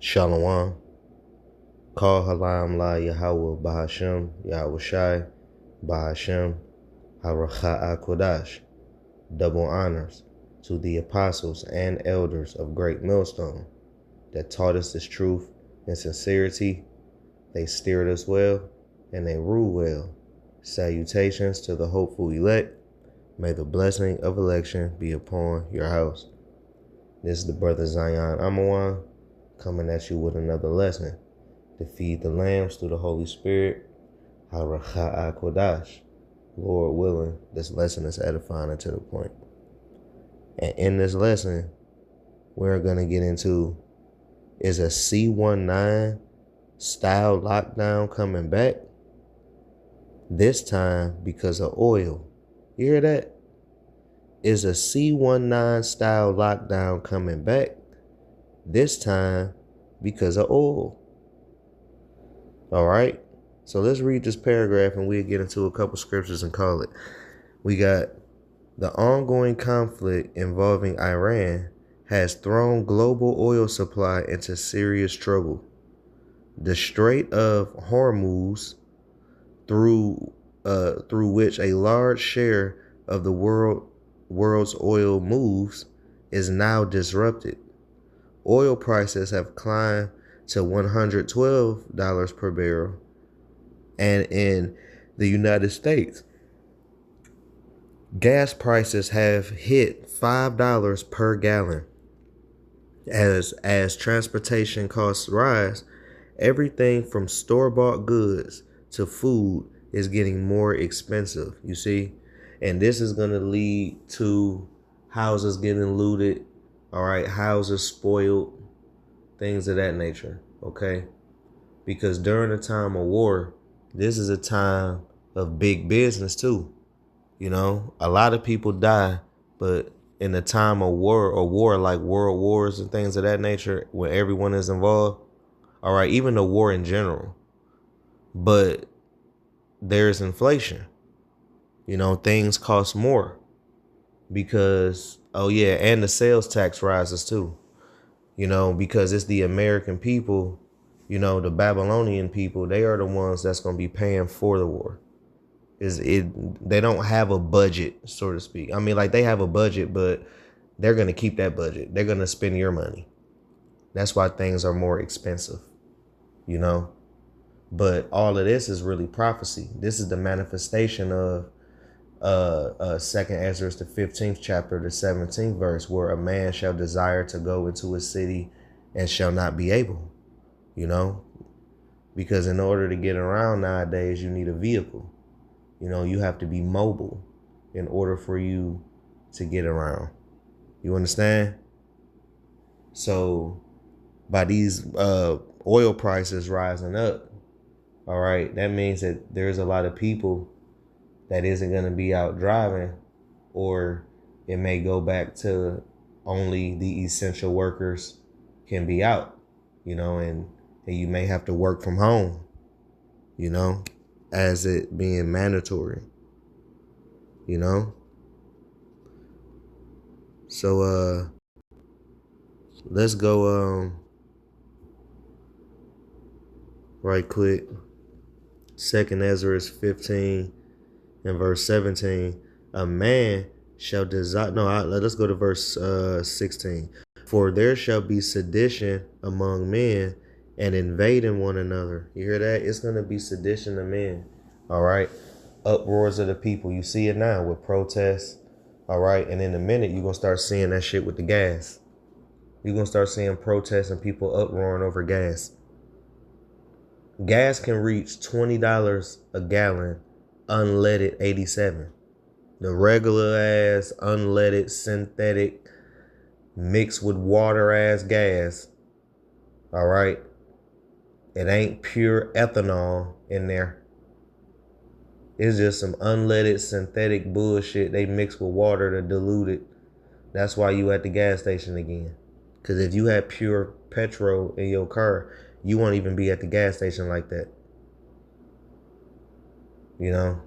Shalom. Call Halam La Yahweh Bahashem Yahweh Shai Bahashem Haracha Kodash. Double honors to the apostles and elders of Great Millstone that taught us this truth in sincerity. They steered us well and they rule well. Salutations to the hopeful elect. May the blessing of election be upon your house. This is the brother Zion Amawan coming at you with another lesson to feed the lambs through the Holy Spirit. Haracha Kodash. Lord willing, this lesson is edifying and to the point. And in this lesson, we're going to get into, is a SEE-19 style lockdown coming back? This time because of oil. You hear that? Is a SEE-19 style lockdown coming back? This time because of oil. All right. So let's read this paragraph and we'll get into a couple scriptures and call it. We got the ongoing conflict involving Iran has thrown global oil supply into serious trouble. The Strait of Hormuz, through which a large share of the world's oil moves, is now disrupted. Oil prices have climbed to $112 per barrel, and in the United States, gas prices have hit $5 per gallon. As transportation costs rise, everything from store-bought goods to food is getting more expensive, you see? And this is going to lead to houses getting looted, all right, houses spoiled, things of that nature, okay? Because during a time of war, this is a time of big business too. You know, a lot of people die, but in a time of war or war like world wars and things of that nature, when everyone is involved, all right, even the war in general, but there's inflation. You know, things cost more because, oh yeah, and the sales tax rises too. You know, because it's the American people, you know, the Babylonian people, they are the ones that's going to be paying for the war. They don't have a budget, so to speak. I mean, like, they have a budget, but they're going to keep that budget. They're going to spend your money. That's why things are more expensive, you know. But all of this is really prophecy. This is the manifestation of 2nd Ezra, the 15th chapter, the 17th verse, where a man shall desire to go into a city and shall not be able, you know, because in order to get around nowadays, you need a vehicle. You know, you have to be mobile in order for you to get around. You understand? So by these oil prices rising up, all right, that means that there's a lot of people that isn't going to be out driving, or it may go back to only the essential workers can be out, you know, and you may have to work from home, you know, as it being mandatory, you know. So let's go right quick. 2nd Ezra 15 and verse 17. A man shall desire, let's go to verse 16. For there shall be sedition among men and invading one another. You hear that? It's going to be sedition of men. All right. Uproars of the people. You see it now with protests. All right. And in a minute, you're going to start seeing that shit with the gas. You're going to start seeing protests and people uproaring over gas. Gas can reach $20 a gallon, unleaded 87. The regular ass, unleaded, synthetic, mixed with water ass gas. All right. It ain't pure ethanol in there. It's just some unleaded synthetic bullshit they mix with water to dilute it. That's why you at the gas station again. Because if you had pure petrol in your car, you won't even be at the gas station like that. You know?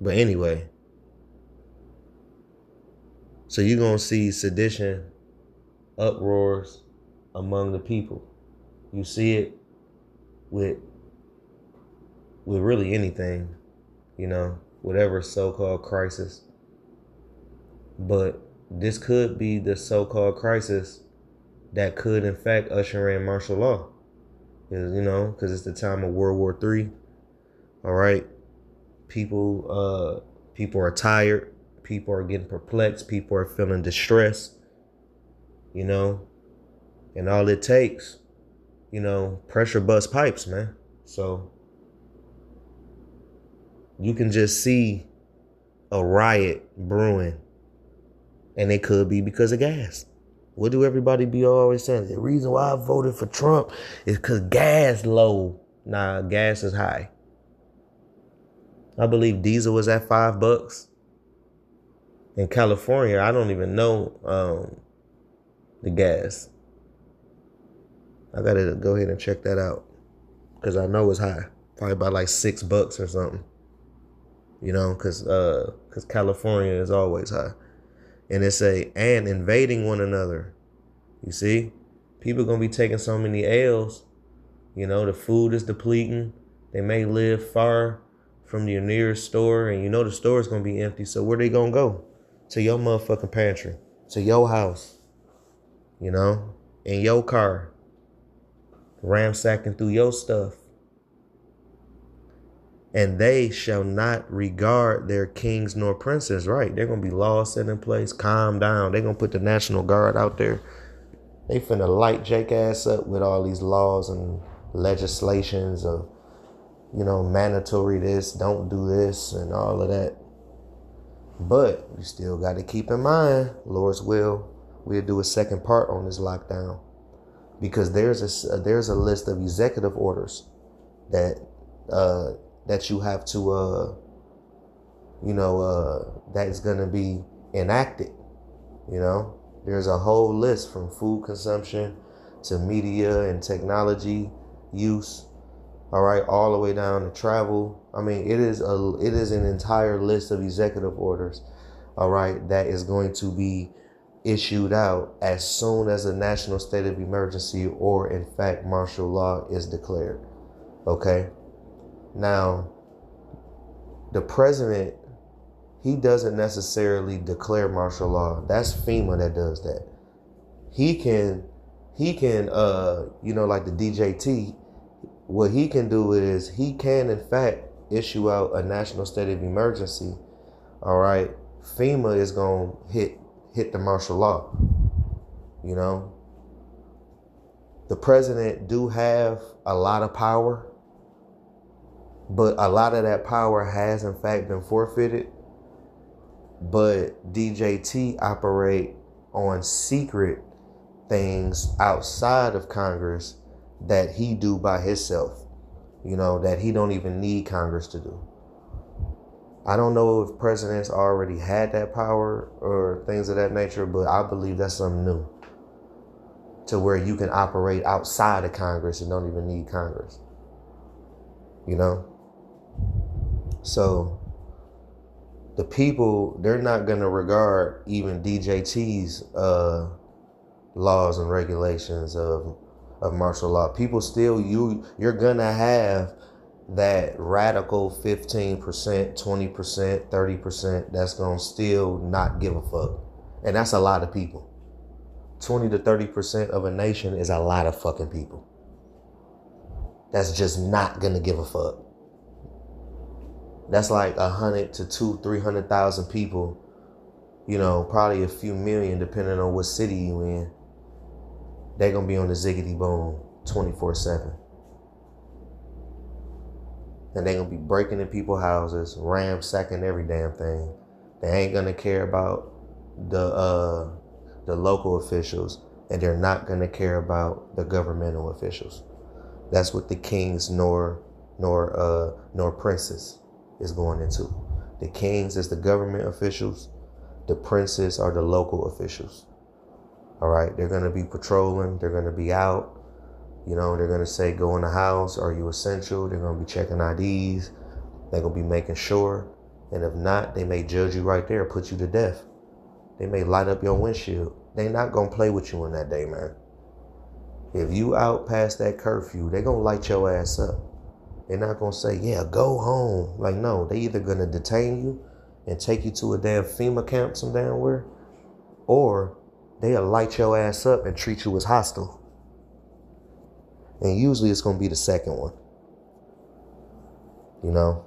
But anyway. So you're going to see sedition, uproars among the people. You see it with really anything, whatever so-called crisis. But this could be the so-called crisis that could in fact usher in martial law. Because it's the time of World War III. All right. People are tired. People are getting perplexed. People are feeling distressed. And all it takes, pressure bust pipes, man. So you can just see a riot brewing, and it could be because of gas. What do everybody be always saying? The reason why I voted for Trump is because gas low. Nah, gas is high. I believe diesel was at $5. In California, I don't even know the gas. I gotta go ahead and check that out because I know it's high. Probably about like $6 or something. Because California is always high. And it say, and invading one another. You see? People going to be taking so many L's. The food is depleting. They may live far from your nearest store. And the store is going to be empty. So where they going to go? To your motherfucking pantry. To your house. In your car. Ransacking through your stuff. And they shall not regard their kings nor princes, right? They're going to be laws set in place. Calm down. They're going to put the National Guard out there. They finna light Jake ass up with all these laws and legislations of, mandatory this, don't do this, and all of that. But you still got to keep in mind, Lord's will, we'll do a second part on this lockdown. Because there's a list of executive orders that you have to, that is going to be enacted. There's a whole list from food consumption to media and technology use. All right, all the way down to travel. I mean, it is an entire list of executive orders. All right, that is going to be issued out as soon as a national state of emergency or, in fact, martial law is declared. Okay. Now, the president, he doesn't necessarily declare martial law. That's FEMA that does that. He can, like the DJT, what he can do is he can, in fact, issue out a national state of emergency. All right. FEMA is going to hit the martial law. The president do have a lot of power. But a lot of that power has, in fact, been forfeited. But DJT operate on secret things outside of Congress that he do by himself, that he don't even need Congress to do. I don't know if presidents already had that power or things of that nature, but I believe that's something new. To where you can operate outside of Congress and don't even need Congress. So the people, they're not going to regard even DJT's laws and regulations of martial law. People still, you're going to have that radical 15%, 20%, 30% that's going to still not give a fuck. And that's a lot of people. 20 to 30% of a nation is a lot of fucking people. That's just not going to give a fuck. That's like 100 to 300,000 people, probably a few million, depending on what city you in. They're going to be on the ziggity boom 24/7. And they're going to be breaking in people's houses, ransacking every damn thing. They ain't going to care about the local officials, and they're not going to care about the governmental officials. That's what the kings nor princes is going into. The kings is the government officials. The princes are the local officials. All right. They're going to be patrolling. They're going to be out. They're going to say, go in the house. Are you essential? They're going to be checking IDs. They're going to be making sure. And if not, they may judge you right there, put you to death. They may light up your windshield. They're not going to play with you in that day, man. If you out past that curfew, they're going to light your ass up. They're not going to say, yeah, go home. Like, no, they either going to detain you and take you to a damn FEMA camp some damn where, or they'll light your ass up and treat you as hostile. And usually it's going to be the second one. You know?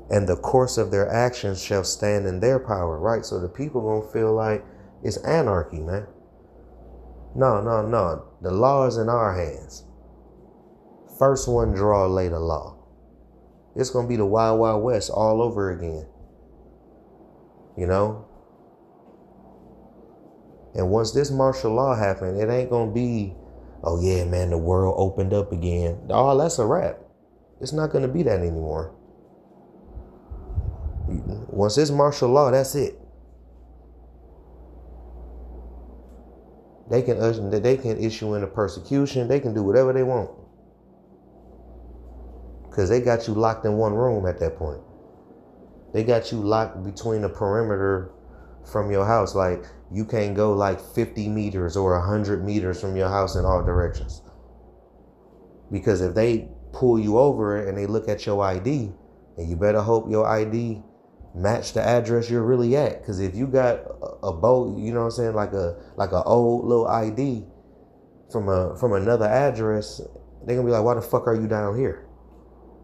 And the course of their actions shall stand in their power, right? So the people going to feel like it's anarchy, man. No. The law is in our hands. First one draw, lay the law. It's going to be the Wild Wild West all over again. You know? And once this martial law happened, it ain't going to be, oh yeah, man, the world opened up again. Oh, that's a wrap. It's not going to be that anymore. Once it's martial law, that's it. They can issue in a persecution. They can do whatever they want. Because they got you locked in one room at that point. They got you locked between the perimeter from your house. Like, you can't go like 50 meters or 100 meters from your house in all directions. Because if they pull you over and they look at your ID, and you better hope your ID match the address you're really at. Because if you got a boat, you know what I'm saying, like a old little ID from another address, they're gonna be like, why the fuck are you down here?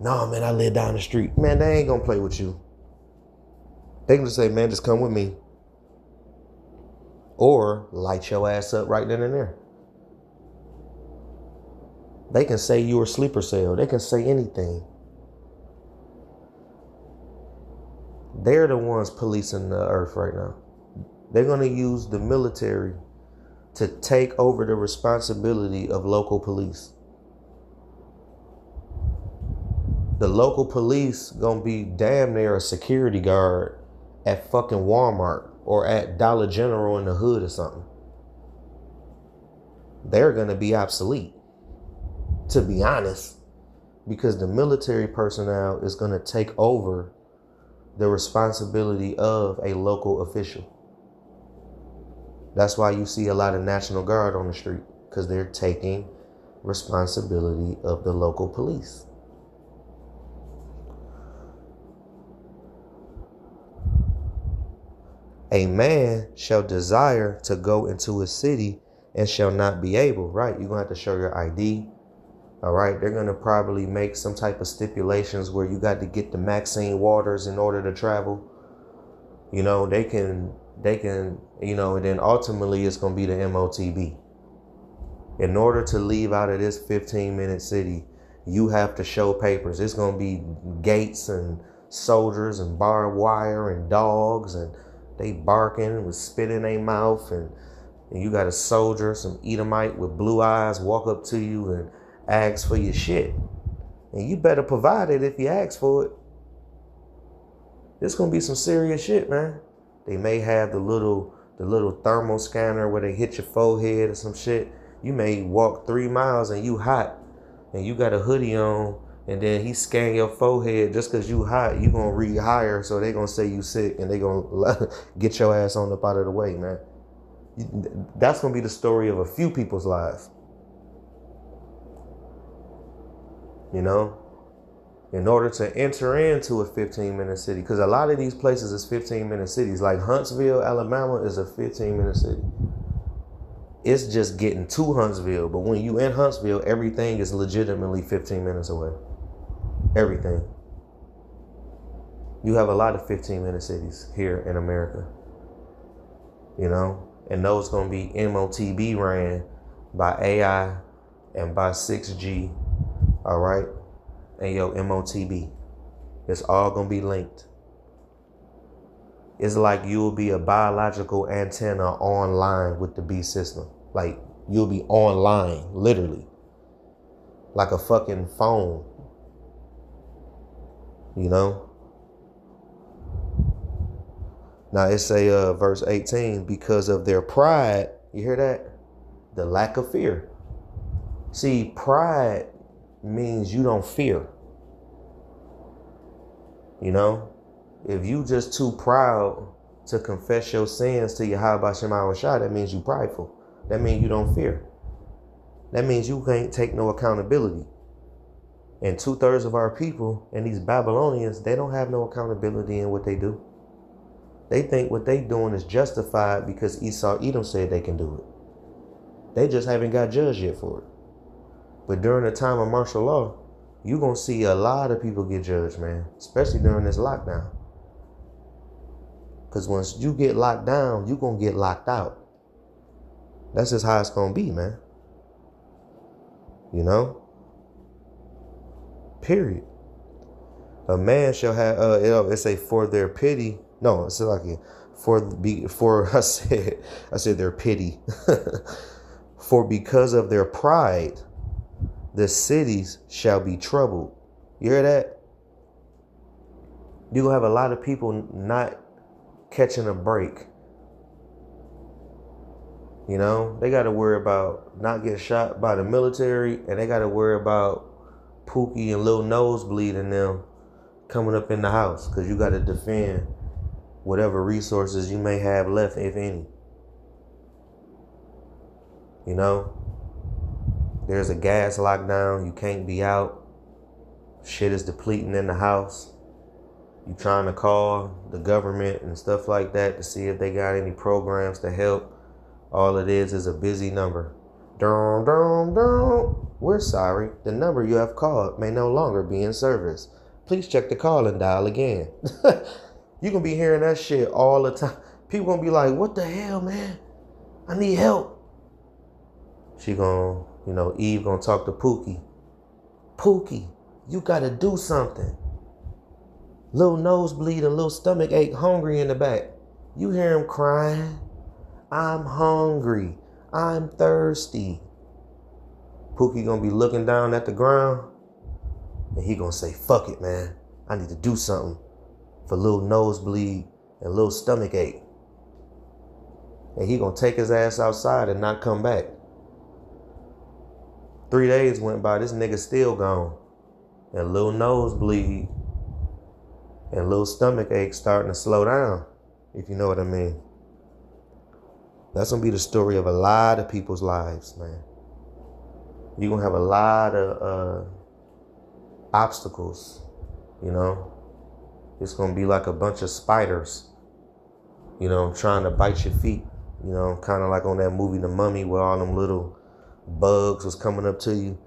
No, man, I live down the street. Man, they ain't gonna play with you. They can just say, man, just come with me. Or light your ass up right then and there. They can say you're a sleeper cell. They can say anything. They're the ones policing the earth right now. They're going to use the military to take over the responsibility of local police. The local police going to be damn near a security guard at fucking Walmart or at Dollar General in the hood or something. They're going to be obsolete, to be honest, because the military personnel is going to take over the responsibility of a local official. That's why you see a lot of National Guard on the street, because they're taking responsibility of the local police. A man shall desire to go into a city and shall not be able, right? You're going to have to show your ID. All right. They're going to probably make some type of stipulations where you got to get the Maxine waters in order to travel. You know, they can, you know, and then ultimately it's going to be the MOTB. In order to leave out of this 15-minute city, you have to show papers. It's going to be gates and soldiers and barbed wire and dogs, and they barking with spit in their mouth, and you got a soldier, some Edomite with blue eyes, walk up to you and ask for your shit. And you better provide it if you ask for it. This gonna be some serious shit, man. They may have the little thermal scanner where they hit your forehead or some shit. You may walk 3 miles and you hot, and you got a hoodie on, and then he scan your forehead. Just because you hot, you gonna rehire, so they gonna say you sick, and they gonna get your ass on up out of the way, man. That's gonna be the story of a few people's lives. You know, in order to enter into a 15-minute city, because a lot of these places is 15-minute cities. Like Huntsville, Alabama is a 15-minute city. It's just getting to Huntsville. But when you in Huntsville, everything is legitimately 15 minutes away. Everything. You have a lot of 15-minute cities here in America. You know, and those going to be MOTB ran by AI and by 6G. All right. And yo, MOTB. It's all going to be linked. It's like you'll be a biological antenna online with the B system. Like, you'll be online, literally. Like a fucking phone. You know? Now it say verse 18, because of their pride, you hear that? The lack of fear. See, pride means you don't fear. You know? If you just too proud to confess your sins to Yahweh Shem Shah, that means you prideful. That means you don't fear. That means you can't take no accountability. And 2/3 of our people and these Babylonians, they don't have no accountability in what they do. They think what they doing is justified because Edom said they can do it. They just haven't got judged yet for it. But during the time of martial law, you're going to see a lot of people get judged, man. Especially during this lockdown. Because once you get locked down, you're going to get locked out. That's just how it's going to be, man. You know? Period. A man shall have, it say for their pity. No, it's like I said their pity. For because of their pride, the cities shall be troubled. You hear that? You're going to have a lot of people not catching a break. You know, they got to worry about not getting shot by the military, and they got to worry about Pookie and Lil Nosebleed and them coming up in the house, because you got to defend whatever resources you may have left, if any. You know, there's a gas lockdown. You can't be out. Shit is depleting in the house. You trying to call the government and stuff like that to see if they got any programs to help. All it is a busy number. Dum, dum, dum. We're sorry. The number you have called may no longer be in service. Please check the call and dial again. You're going to be hearing that shit all the time. People going to be like, what the hell, man? I need help. She going to, Eve going to talk to Pookie. Pookie, you got to do something. Little nosebleed and little stomach ache, hungry in the back. You hear him crying. I'm hungry. I'm thirsty. Pookie gonna be looking down at the ground, and he gonna say, fuck it, man. I need to do something for little nosebleed and little stomach ache. And he gonna take his ass outside and not come back. 3 days went by, this nigga still gone. And little nosebleed and little stomach ache starting to slow down, if you know what I mean. That's going to be the story of a lot of people's lives, man. You're going to have a lot of obstacles, It's going to be like a bunch of spiders, trying to bite your feet, kind of like on that movie The Mummy where all them little bugs was coming up to you.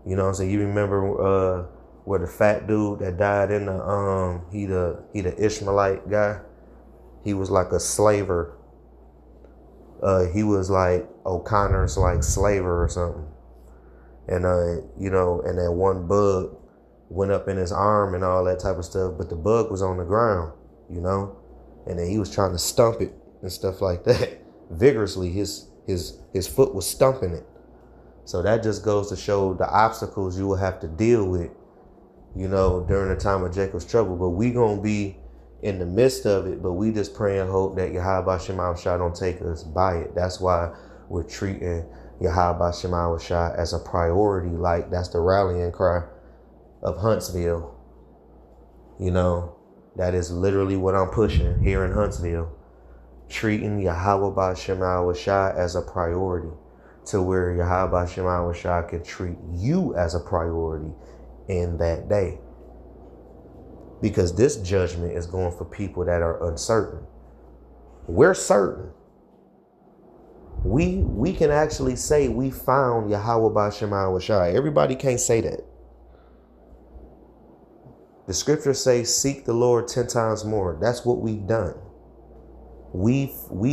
You know what I'm saying? You remember where the fat dude that died in the, he the Ishmaelite guy. He was like a slaver. He was like O'Connor's like slaver or something. And, and that one bug went up in his arm and all that type of stuff. But the bug was on the ground, and then he was trying to stump it and stuff like that. Vigorously, his foot was stumping it. So that just goes to show the obstacles you will have to deal with, during the time of Jacob's trouble. But we going to be in the midst of it, but we just pray and hope that Yahweh Shema Shah don't take us by it. That's why we're treating Yahweh Shema Shah as a priority. Like that's the rallying cry of Huntsville. That is literally what I'm pushing here in Huntsville. Treating Yahweh Shema Shah as a priority, to where Yahweh Shema Shah can treat you as a priority in that day. Because this judgment is going for people that are uncertain. We're certain. We can actually say we found Yahweh B'Shema Shah. Everybody can't say that. The scriptures say, seek the Lord 10 times more. That's what we've done. We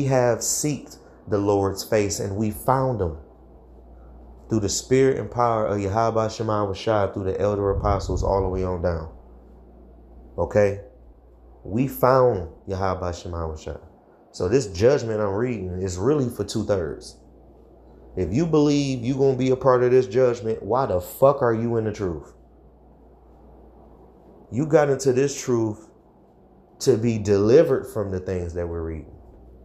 have seeked the Lord's face and we found him through the spirit and power of Yahweh Shema Shah, through the elder apostles all the way on down. Okay, we found Yahweh Shema Shah. So this judgment I'm reading is really for 2/3. If you believe you're going to be a part of this judgment, why the fuck are you in the truth? You got into this truth to be delivered from the things that we're reading,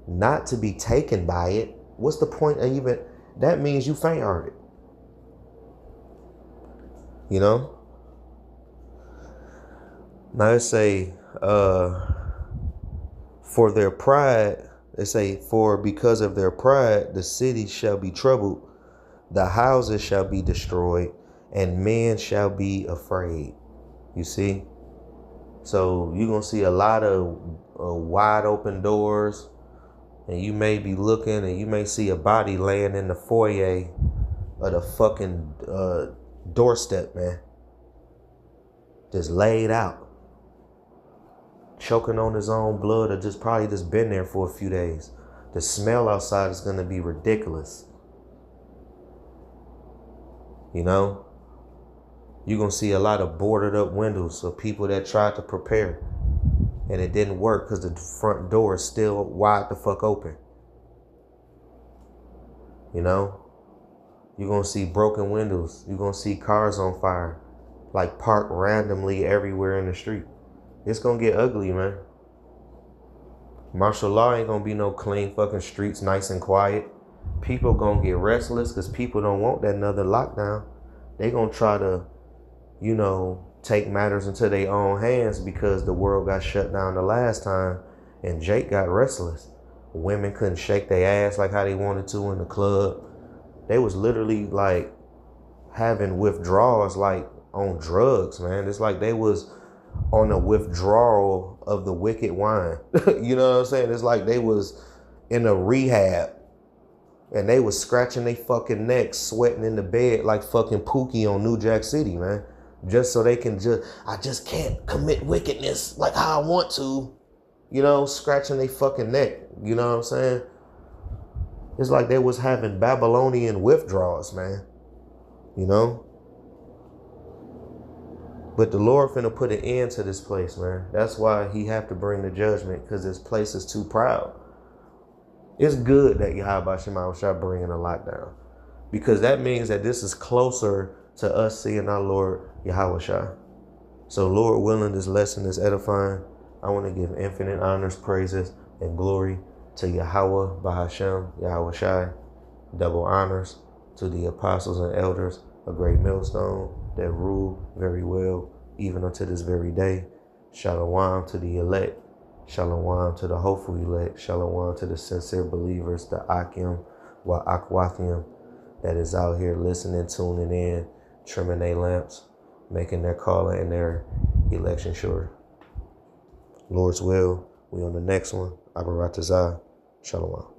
not to be taken by it. What's the point of even, that means you faint-hearted. Now let's say, for their pride, They say, for because of their pride, the city shall be troubled, the houses shall be destroyed, and men shall be afraid. You see? So you're going to see a lot of wide open doors, and you may be looking and you may see a body laying in the foyer of the fucking doorstep, man. Just laid out. Choking on his own blood, or just probably just been there for a few days. The smell outside is going to be ridiculous. You know? You're going to see a lot of boarded up windows of people that tried to prepare. And it didn't work because the front door is still wide the fuck open. You know? You're going to see broken windows. You're going to see cars on fire. Like parked randomly everywhere in the street. It's going to get ugly, man. Martial law ain't going to be no clean fucking streets, nice and quiet. People going to get restless because people don't want that another lockdown. They going to try to, you know, take matters into their own hands because the world got shut down the last time and Jake got restless. Women couldn't shake their ass like how they wanted to in the club. They was literally like having withdrawals like on drugs, man. It's like they was on a withdrawal of the wicked wine. You know what I'm saying? It's like they was in a rehab and they was scratching their fucking necks, sweating in the bed like fucking Pookie on New Jack City, man. Just so they can I just can't commit wickedness like how I want to. You know, scratching their fucking neck. You know what I'm saying? It's like they was having Babylonian withdrawals, man. You know? But the Lord finna put an end to this place, man. That's why he have to bring the judgment, because this place is too proud. It's good that Yahweh Shema Shah bringing a lockdown, because that means that this is closer to us seeing our Lord Yahweh Shah. So Lord willing, this lesson is edifying. I want to give infinite honors, praises, and glory to Yahweh Bahashem, Yahweh Shai. Double honors to the apostles and elders, a great millstone that rule very well, even unto this very day. Shalom to the elect. Shalom to the hopeful elect. Shalom to the sincere believers, the Akim wa Akwathim, that is out here listening, tuning in, trimming their lamps, making their calling and their election sure. Lord's will, we on the next one. Abaratazah. Shalom.